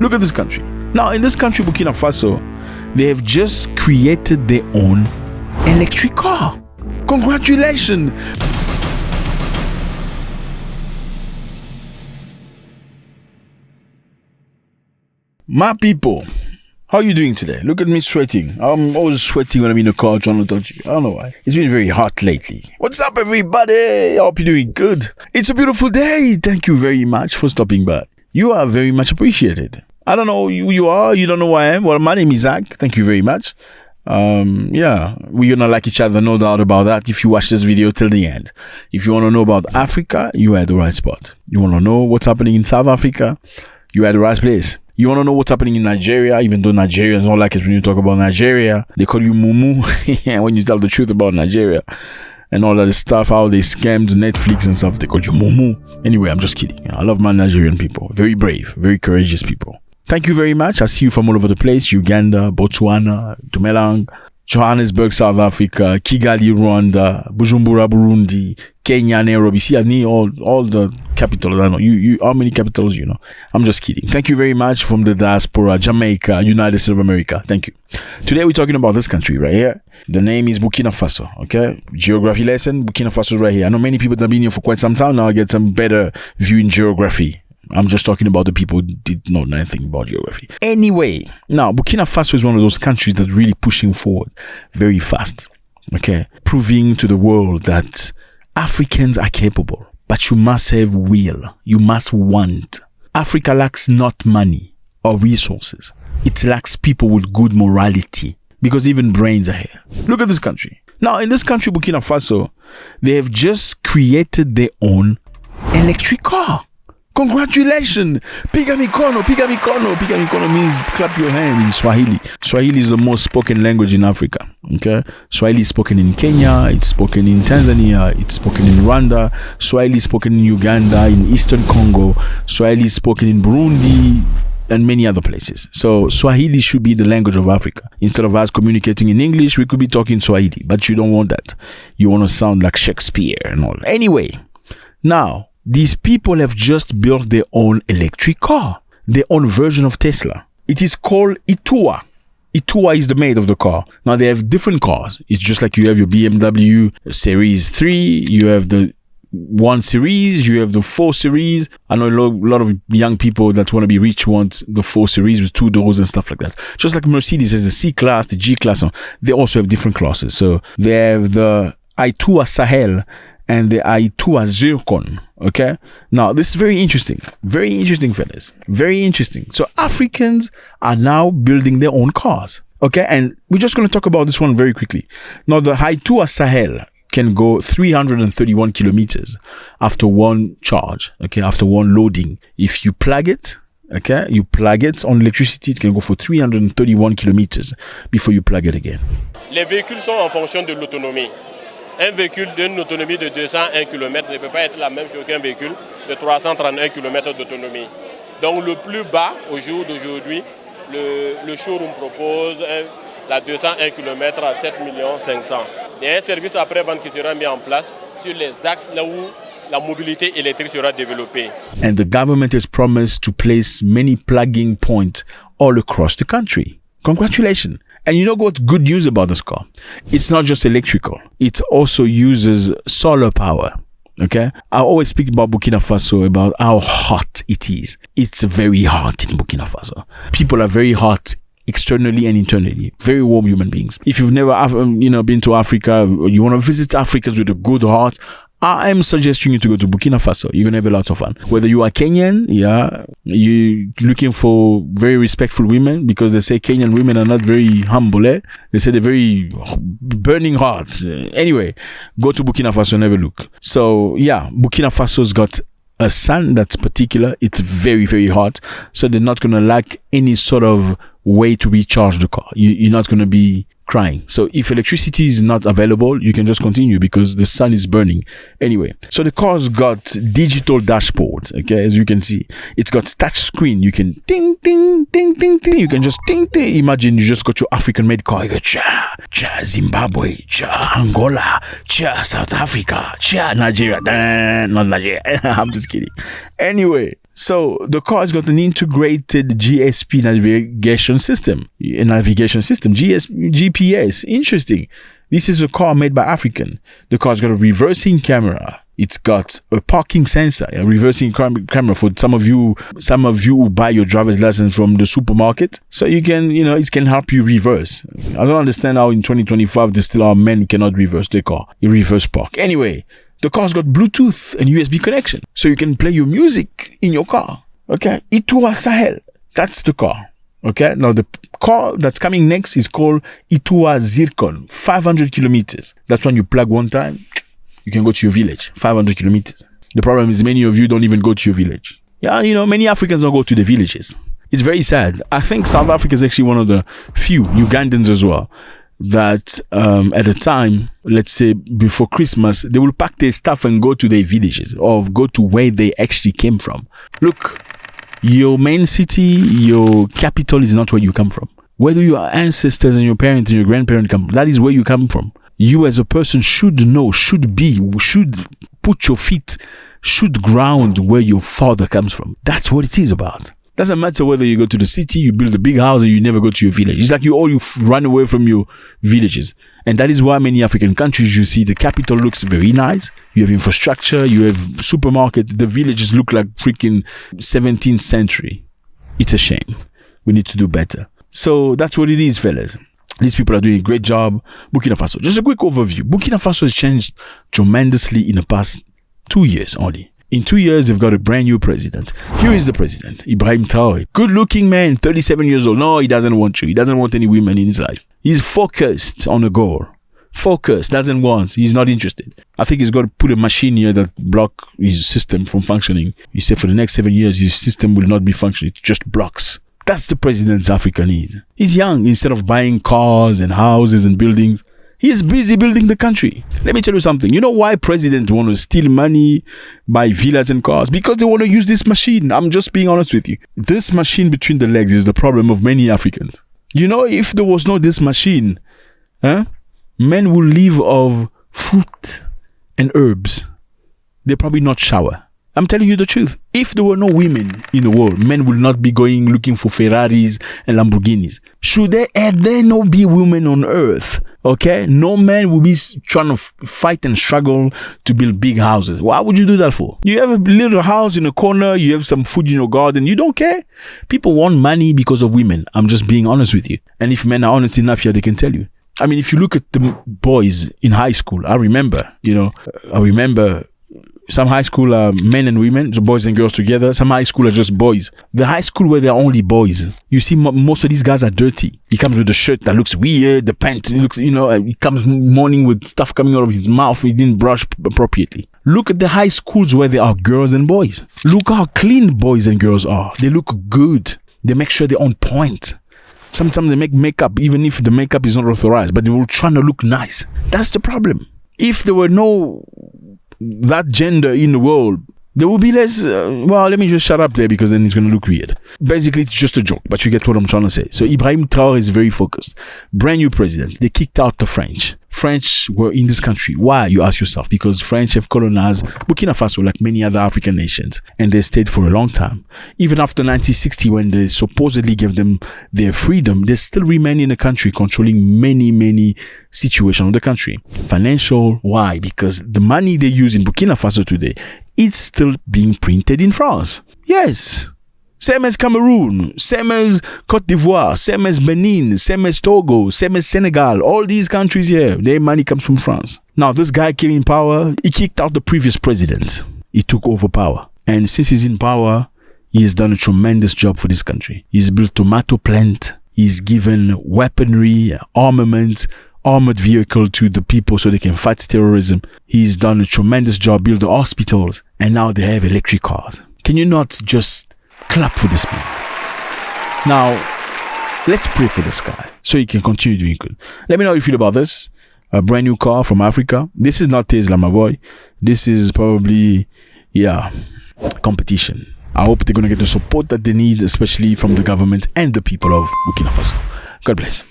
Look at this country. Now, in this country, Burkina Faso, they have just created their own electric car. Congratulations! My people, how are you doing today? Look at me sweating. I'm always sweating when I'm in the car trying to touch you. I don't know why. It's been very hot lately. What's up, everybody? I hope you're doing good. It's a beautiful day. Thank you very much for stopping by. You are very much appreciated. I don't know who you are. You don't know who I am. Well, my name is Zack. Thank you very much. Yeah, we're gonna like each other, no doubt about that, if you watch this video till the end. If you want to know about Africa, you're at the right spot. You want to know what's happening in South Africa, you're at the right place. You want to know what's happening in Nigeria, even though Nigerians don't like it when you talk about Nigeria. They call you Mumu when you tell the truth about Nigeria and all that stuff, how they scammed Netflix and stuff. They call you Mumu. Anyway, I'm just kidding. I love my Nigerian people. Very brave, very courageous people. Thank you very much. I see you from all over the place. Uganda, Botswana, Dumelang, Johannesburg, South Africa, Kigali, Rwanda, Bujumbura, Burundi, Kenya, Nairobi. See, I need all the capitals. I know you. How many capitals you know? I'm just kidding. Thank you very much from the diaspora, Jamaica, United States of America. Thank you. Today we're talking about this country right here. The name is Burkina Faso. Okay, geography lesson. Burkina Faso is right here. I know many people that have been here for quite some time now. I get some better view in geography. I'm just talking about the people who did not know anything about geography. Anyway, now Burkina Faso is one of those countries that's really pushing forward very fast. Okay, proving to the world that Africans are capable, but you must have will. You must want. Africa lacks not money or resources. It lacks people with good morality, because even brains are here. Look at this country. Now, in this country, Burkina Faso, they have just created their own electric car. Congratulations! Piga mikono, piga mikono. Piga mikono means clap your hand in Swahili. Swahili is the most spoken language in Africa. Okay? Swahili is spoken in Kenya, it's spoken in Tanzania, it's spoken in Rwanda, Swahili is spoken in Uganda, in Eastern Congo, Swahili is spoken in Burundi, and many other places. So Swahili should be the language of Africa. Instead of us communicating in English, we could be talking Swahili, but you don't want that. You want to sound like Shakespeare and all. Anyway, now, these people have just built their own electric car, their own version of Tesla. It is called Itua. Itua is the made of the car. Now they have different cars. It's just like you have your BMW Series 3, you have the 1 Series, you have the 4 Series. I know a lot of young people that want to be rich want the 4 Series with 2 doors and stuff like that. Just like Mercedes has the C-Class, the G-Class. They also have different classes. So they have the Itua Sahel and the Itua Zircon. Okay, now this is very interesting, fellas, very interesting. So Africans are now building their own cars. Okay, and we're just going to talk about this one very quickly. Now the Itua Sahel can go 331 kilometers after one charge. Okay, after one loading. If you plug it, okay, you plug it on electricity, it can go for 331 kilometers before you plug it again. Les véhicules sont en fonction de l'autonomie. Un véhicule d'une autonomie de 201 km ne peut pas être la même chose qu'un véhicule de 331 km d'autonomie. Donc le plus bas au jour d'aujourd'hui, le showroom propose la 201 km à 7 500 000. Il y a un service après-vente qui sera mis en place sur les axes là où la mobilité électrique sera développée. And the government has promised to place many plugging points all across the country. Congratulations. And you know what's good news about this car? It's not just electrical. It also uses solar power. Okay? I always speak about Burkina Faso, about how hot it is. It's very hot in Burkina Faso. People are very hot externally and internally. Very warm human beings. If you've never been to Africa, or you want to visit Africans with a good heart, I am suggesting you to go to Burkina Faso. You're going to have a lot of fun. Whether you are Kenyan, yeah, you're looking for very respectful women, because they say Kenyan women are not very humble. They say they're very burning hot. Anyway, go to Burkina Faso and have a look. So, yeah, Burkina Faso's got a sun that's particular. It's very, very hot. So they're not going to lack any sort of way to recharge the car. You're not going to be crying. So if electricity is not available, you can just continue because the sun is burning. Anyway, so the car's got digital dashboard. Okay, as you can see, it's got touch screen. You can ding, ding, ding, ding, ding. You can just ding, ding. Imagine you just got your African made car. You go cha, cha, Zimbabwe, cha, Angola, cha, South Africa, cha, Nigeria. Not Nigeria. I'm just kidding. Anyway, So the car has got an integrated GSP navigation system, GPS. Interesting. This is a car made by African. The car's got a reversing camera. It's got a parking sensor, a reversing camera for some of you who buy your driver's license from the supermarket. So you can, it can help you reverse. I don't understand how in 2025 there still are men who cannot reverse their car. You reverse park. Anyway, the car's got Bluetooth and USB connection. So you can play your music in your car. Okay. Itua Sahel. That's the car. Okay. Now the car that's coming next is called Itua Zircon. 500 kilometers. That's when you plug one time. You can go to your village, 500 kilometers. The problem is many of you don't even go to your village. Yeah, many Africans don't go to the villages. It's very sad. I think South Africa is actually one of the few, Ugandans as well, that at a time, let's say before Christmas, they will pack their stuff and go to their villages or go to where they actually came from. Look, your main city, your capital is not where you come from. Where do your ancestors and your parents and your grandparents come from? That is where you come from. You as a person should know, should put your feet, should ground where your father comes from. That's what it is about. Doesn't matter whether you go to the city, you build a big house, or you never go to your village. It's like you run away from your villages. And that is why many African countries, you see the capital looks very nice. You have infrastructure, you have supermarket. The villages look like freaking 17th century. It's a shame. We need to do better. So that's what it is, fellas. These people are doing a great job. Burkina Faso. Just a quick overview. Burkina Faso has changed tremendously in the past 2 years only. In 2 years, they've got a brand new president. Here is the president, Ibrahim Traore. Good looking man, 37 years old. No, he doesn't want you. He doesn't want any women in his life. He's focused on a goal. Focused, doesn't want. He's not interested. I think he's got to put a machine here that block his system from functioning. He said for the next 7 years, his system will not be functioning. It just blocks. That's the president Africa needs. He's young. Instead of buying cars and houses and buildings, he's busy building the country. Let me tell you something. You know why presidents want to steal money, buy villas and cars? Because they want to use this machine. I'm just being honest with you. This machine between the legs is the problem of many Africans. If there was no this machine, men will live of fruit and herbs. They probably not shower. I'm telling you the truth. If there were no women in the world, men will not be going looking for Ferraris and Lamborghinis. Should there not be women on earth? Okay? No man will be trying to fight and struggle to build big houses. Why would you do that for? You have a little house in a corner, you have some food in your garden, you don't care. People want money because of women. I'm just being honest with you. And if men are honest enough here, they can tell you. I mean, if you look at the boys in high school, I remember some high school are men and women, so boys and girls together. Some high school are just boys. The high school where they're only boys, you see most of these guys are dirty. He comes with a shirt that looks weird, the pants, he looks, he comes morning with stuff coming out of his mouth. He didn't brush appropriately. Look at the high schools where there are girls and boys. Look how clean boys and girls are. They look good. They make sure they're on point. Sometimes they make makeup, even if the makeup is not authorized, but they will try to look nice. That's the problem. If there were no that gender in the world, there will be less. Let me just shut up there because then it's going to look weird. Basically, it's just a joke, but you get what I'm trying to say. So Ibrahim Traore is very focused. Brand new president. They kicked out the French. French were in this country. Why, you ask yourself? Because French have colonized Burkina Faso like many other African nations, and they stayed for a long time. Even after 1960, when they supposedly gave them their freedom, they still remain in the country, controlling many situations of the country. Financial, why? Because the money they use in Burkina Faso today, it's still being printed in France. Yes. Same as Cameroon, same as Cote d'Ivoire, same as Benin, same as Togo, same as Senegal. All these countries here, their money comes from France. Now, this guy came in power. He kicked out the previous president. He took over power. And since he's in power, he has done a tremendous job for this country. He's built tomato plant. He's given weaponry, armament, armored vehicle to the people so they can fight terrorism. He's done a tremendous job, built the hospitals, and now they have electric cars. Can you not just clap for this man? Now, let's pray for this guy so he can continue doing good. Let me know how you feel about this. A brand new car from Africa. This is not Tesla, my boy. This is probably, competition. I hope they're going to get the support that they need, especially from the government and the people of Burkina Faso. God bless.